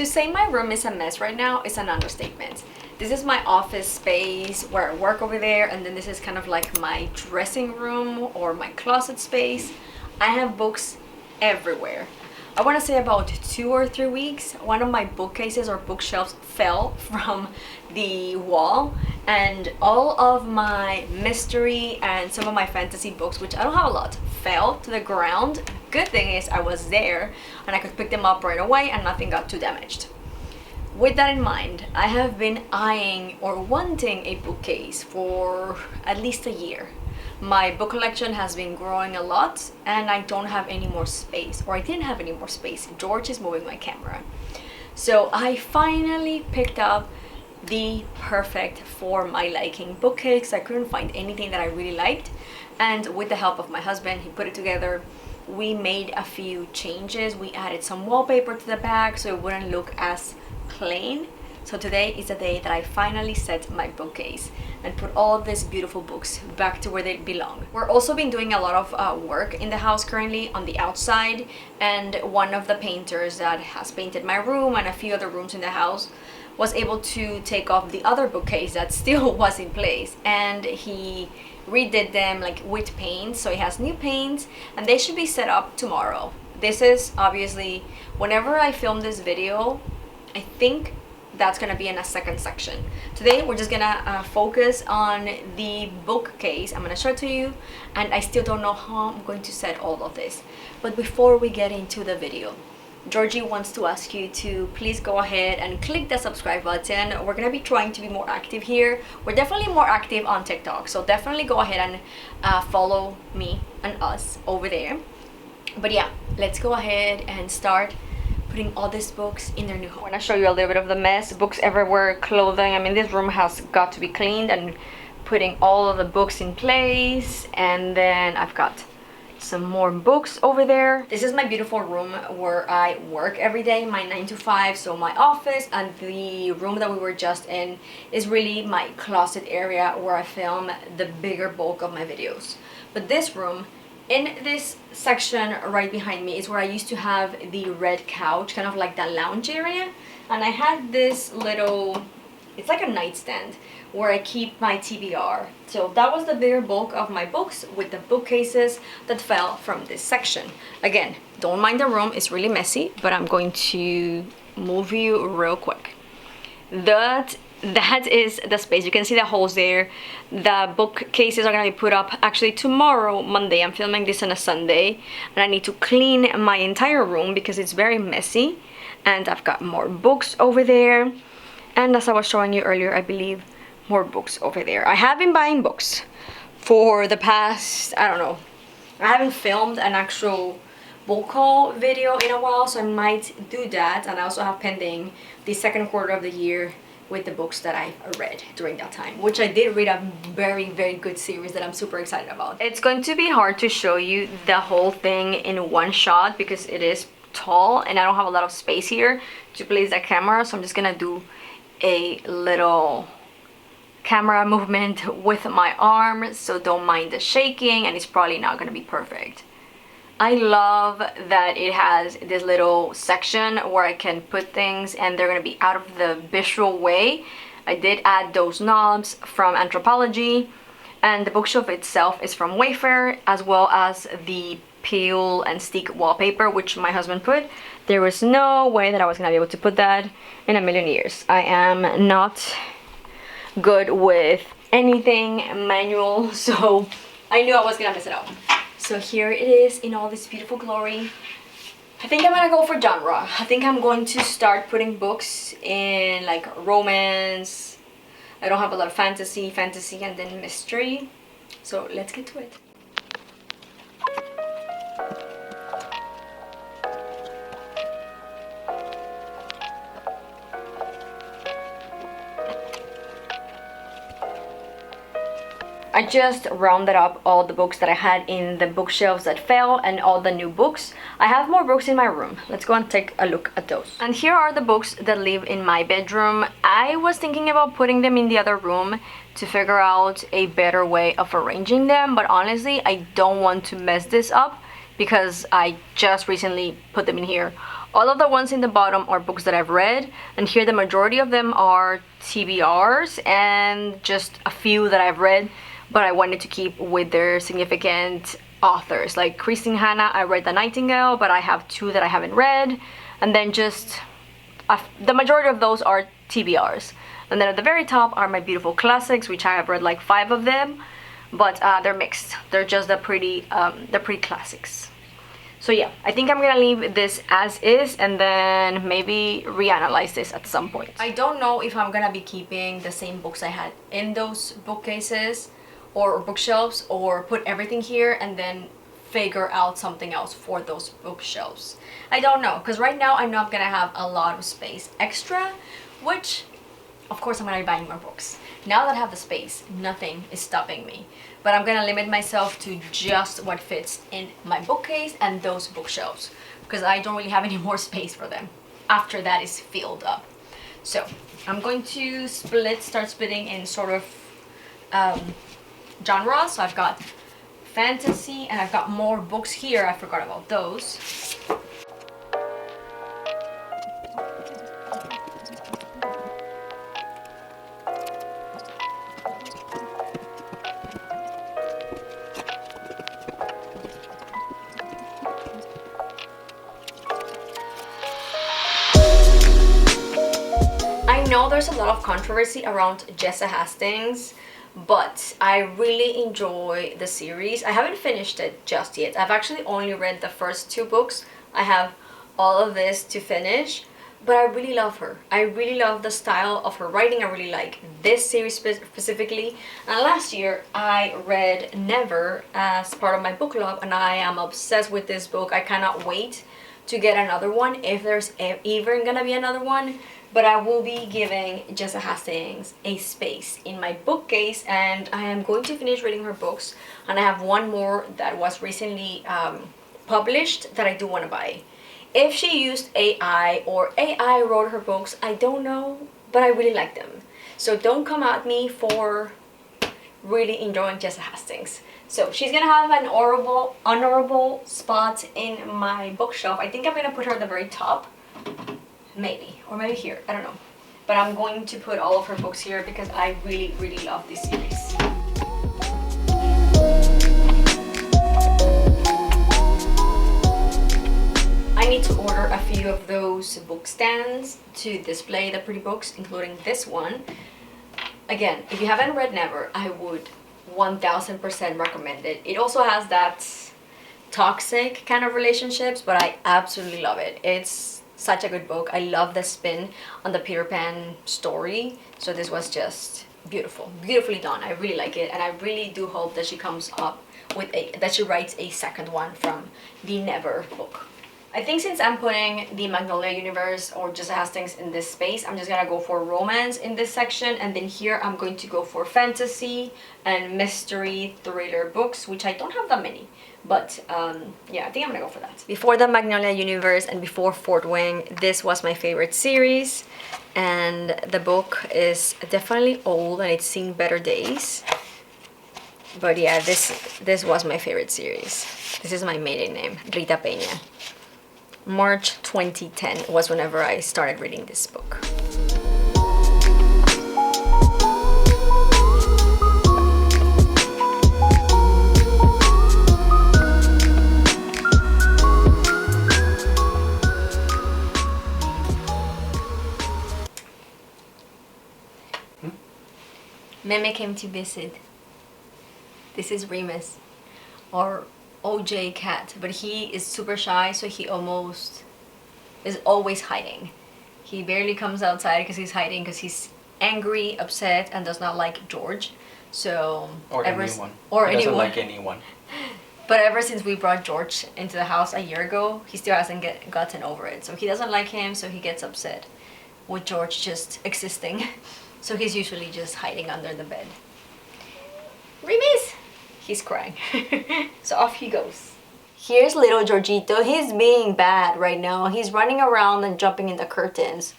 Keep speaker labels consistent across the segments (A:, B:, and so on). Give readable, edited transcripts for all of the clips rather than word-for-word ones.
A: To say my room is a mess right now is an understatement. This is my office space where I work over there, and then this is kind of like my dressing room or my closet space. I have books everywhere. I want to say about 2 or 3 weeks, one of my bookcases or bookshelves fell from the wall, and all of my mystery and some of my fantasy books, which I don't have a lot, fell to the ground. Good thing is I was there and I could pick them up right away and nothing got too damaged. With that in mind, I have been eyeing or wanting a bookcase for at least a year. My book collection has been growing a lot and I don't have any more space, or I didn't have any more space. George is moving my camera. So I finally picked up the perfect for my liking bookcase. I couldn't find anything that I really liked, and with the help of my husband, he put it together. We made a few changes. We added some wallpaper to the back so it wouldn't look as plain. So today is the day that I finally set my bookcase and put all of these beautiful books back to where they belong. We're also been doing a lot of work in the house currently on the outside, and one of the painters that has painted my room and a few other rooms in the house was able to take off the other bookcase that still was in place, and he redid them like with paint. So he has new paints and they should be set up tomorrow. This is obviously, whenever I film this video, I think that's gonna be in a second section. Today we're just gonna focus on the bookcase. I'm gonna show it to you, and I still don't know how I'm going to set all of this. But before we get into the video, Georgie wants to ask you to please go ahead and click the subscribe button. We're gonna be trying to be more active here. We're definitely more active on TikTok, so definitely go ahead and follow me and us over there. But yeah, let's go ahead and start putting all these books in their new home. I want to show you a little bit of the mess. Books everywhere, clothing. I mean, this room has got to be cleaned, and putting all of the books in place. And then I've got some more books over there. This is my beautiful room where I work every day, my 9 to 5. So my office, and the room that we were just in is really my closet area where I film the bigger bulk of my videos. But this room, in this section right behind me, is where I used to have the red couch, kind of like the lounge area. And I had this little, it's like a nightstand where I keep my TBR. So that was the bigger bulk of my books, with the bookcases that fell from this section. Again, don't mind the room, it's really messy, but I'm going to move you real quick. That is the space. You can see the holes there. The bookcases are going to be put up actually tomorrow, Monday. I'm filming this on a Sunday, and I need to clean my entire room because it's very messy. And I've got more books over there, and as I was showing you earlier, I believe more books over there. I have been buying books for the past, I don't know, I haven't filmed an actual book haul video in a while, so I might do that. And I also have pending the second quarter of the year with the books that I read during that time, which I did read a very, very good series that I'm super excited about. It's going to be hard to show you the whole thing in one shot because it is tall and I don't have a lot of space here to place the camera, so I'm just gonna do a little camera movement with my arm, so don't mind the shaking, and it's probably not gonna be perfect. I love that it has this little section where I can put things and they're gonna be out of the visual way. I did add those knobs from Anthropology, and the bookshelf itself is from Wayfair, as well as the peel and stick wallpaper, which my husband put. There was no way that I was gonna be able to put that in a million years. I am not good with anything manual, so I knew I was gonna mess it up. So here it is in all this beautiful glory. I think I'm gonna go for genre. I think I'm going to start putting books in like romance. I don't have a lot of fantasy, and then mystery. So let's get to it. I just rounded up all the books that I had in the bookshelves that fell and all the new books. I have more books in my room. Let's go and take a look at those. And here are the books that live in my bedroom. I was thinking about putting them in the other room to figure out a better way of arranging them, but honestly, I don't want to mess this up because I just recently put them in here All of the ones in the bottom are books that I've read, and here the majority of them are TBRs and just a few that I've read, but I wanted to keep with their significant authors. Like Christine Hanna, I read The Nightingale, but I have 2 that I haven't read, and then just the majority of those are TBRs. And then at the very top are my beautiful classics, which I have read like 5 of them, but they're mixed. They're just the pretty classics. So yeah, I think I'm gonna leave this as is and then maybe reanalyze this at some point. I don't know if I'm gonna be keeping the same books I had in those bookcases or bookshelves, or put everything here and then figure out something else for those bookshelves. I don't know, because right now I know I'm gonna have a lot of space extra, which of course I'm gonna be buying more books. Now that I have the space, nothing is stopping me. But I'm gonna limit myself to just what fits in my bookcase and those bookshelves, because I don't really have any more space for them after that is filled up. So I'm going to start splitting in sort of genres. So I've got fantasy, and I've got more books here. I forgot about those. I know there's a lot of controversy around Jessa Hastings, but I really enjoy the series. I haven't finished it just yet. I've actually only read the first 2 books. I have all of this to finish, but I really love her. I really love the style of her writing. I really like this series specifically. And last year I read Never as part of my book club, and I am obsessed with this book. I cannot wait to get another one, if there's even gonna be another one. But I will be giving Jessa Hastings a space in my bookcase, and I am going to finish reading her books, and I have one more that was recently published that I do want to buy. If she used AI or AI wrote her books, I don't know, but I really like them. So don't come at me for really enjoying Jessa Hastings. So she's gonna have an honorable spot in my bookshelf. I think I'm gonna put her at the very top. Maybe, or maybe here, I don't know. But I'm going to put all of her books here because I really, really love this series. I need to order a few of those book stands to display the pretty books, including this one. Again, if you haven't read Never, I would 1000% recommend it. It also has that toxic kind of relationships, but I absolutely love it. It's such a good book. I love the spin on the Peter Pan story. So this was just beautiful, beautifully done. I really like it, and I really do hope that she comes up with that she writes a second one from the Never book. I think since I'm putting the Magnolia universe or Jessa Hastings in this space, I'm just gonna go for romance in this section, and then here I'm going to go for fantasy and mystery thriller books, which I don't have that many. But yeah, I think I'm gonna go for that. Before the Magnolia universe and before Fort Wing, this was my favorite series, and the book is definitely old and it's seen better days. But yeah, this was my favorite series. This is my maiden name, Rita Peña. March 2010 was whenever I started reading this book. Meme came to visit. This is Remus, or OJ Cat, but he is super shy, so he is always hiding. He barely comes outside because he's hiding, because he's angry, upset, and does not like George. So
B: or anyone.
A: He
B: doesn't like anyone.
A: But ever since we brought George into the house a year ago, he still hasn't gotten over it. So he doesn't like him, so he gets upset with George just existing. So he's usually just hiding under the bed. Remus! He's crying. So off he goes. Here's little Georgito. He's being bad right now. He's running around and jumping in the curtains.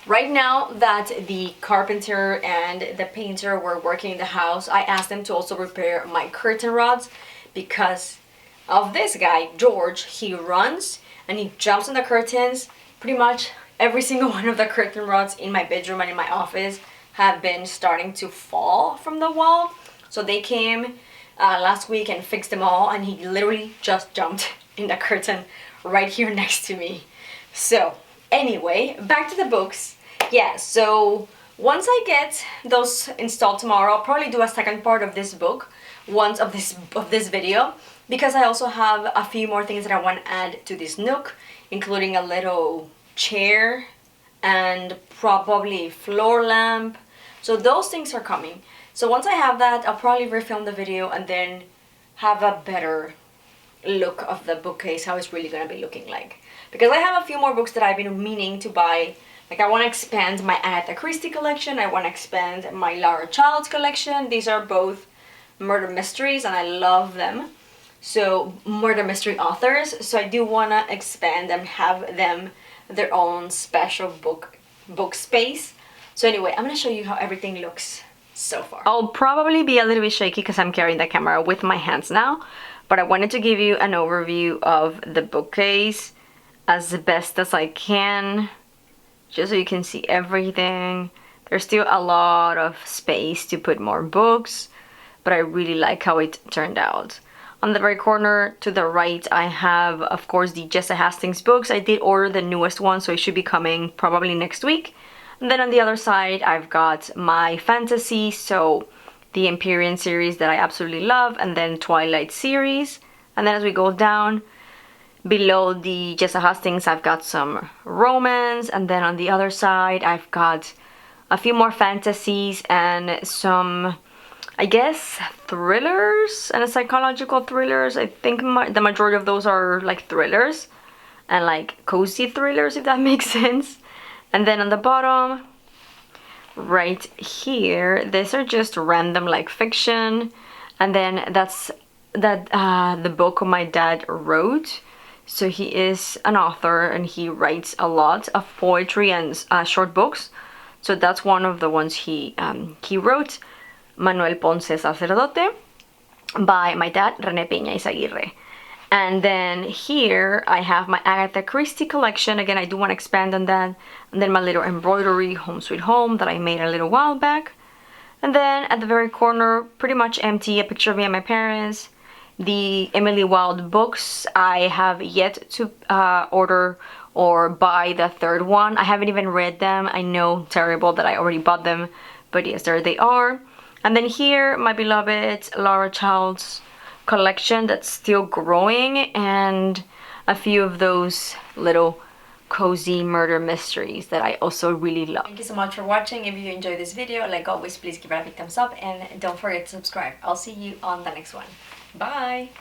A: Right now that the carpenter and the painter were working in the house, I asked them to also repair my curtain rods because of this guy, George. He runs and he jumps on the curtains. Pretty much every single one of the curtain rods in my bedroom and in my office have been starting to fall from the wall. So they came last week and fixed them all, and he literally just jumped in the curtain right here next to me. So anyway, back to the books. Yeah, so once I get those installed tomorrow, I'll probably do a second part of this book, of this video, because I also have a few more things that I want to add to this nook, including a little chair and probably floor lamp. So those things are coming. So once I have that, I'll probably refilm the video and then have a better look of the bookcase, how it's really gonna be looking like. Because I have a few more books that I've been meaning to buy. Like, I want to expand my Agatha Christie collection, I want to expand my Laura Childs collection. These are both murder mysteries and I love them. So, murder mystery authors. So I do want to expand and have them their own special book space. So anyway, I'm going to show you how everything looks so far. I'll probably be a little bit shaky because I'm carrying the camera with my hands now. But I wanted to give you an overview of the bookcase as best as I can, just so you can see everything. There's still a lot of space to put more books, but I really like how it turned out. On the very corner to the right, I have, of course, the Jessa Hastings books. I did order the newest one, so it should be coming probably next week. And then on the other side, I've got my fantasy, so the Empyrean series that I absolutely love, and then Twilight series. And then as we go down, below the Jessa Hastings, I've got some romance, and then on the other side, I've got a few more fantasies and some, I guess, thrillers and psychological thrillers. I think the majority of those are like thrillers and like cozy thrillers, if that makes sense. And then on the bottom, right here, these are just random like fiction, and then that's the book my dad wrote. So he is an author and he writes a lot of poetry and short books. So that's one of the ones he wrote, Manuel Ponce Sacerdote, by my dad, René Peña Izaguirre. And then here I have my Agatha Christie collection. Again, I do want to expand on that. And then my little embroidery Home Sweet Home that I made a little while back. And then at the very corner, pretty much empty, a picture of me and my parents. The Emily Wilde books, I have yet to order or buy the third one. I haven't even read them. I know, terrible that I already bought them, but yes, there they are. And then here, my beloved Laura Childs collection that's still growing, and a few of those little cozy murder mysteries that I also really love. Thank you so much for watching. If you enjoyed this video, like always, please give it a big thumbs up and don't forget to subscribe. I'll see you on the next one. Bye!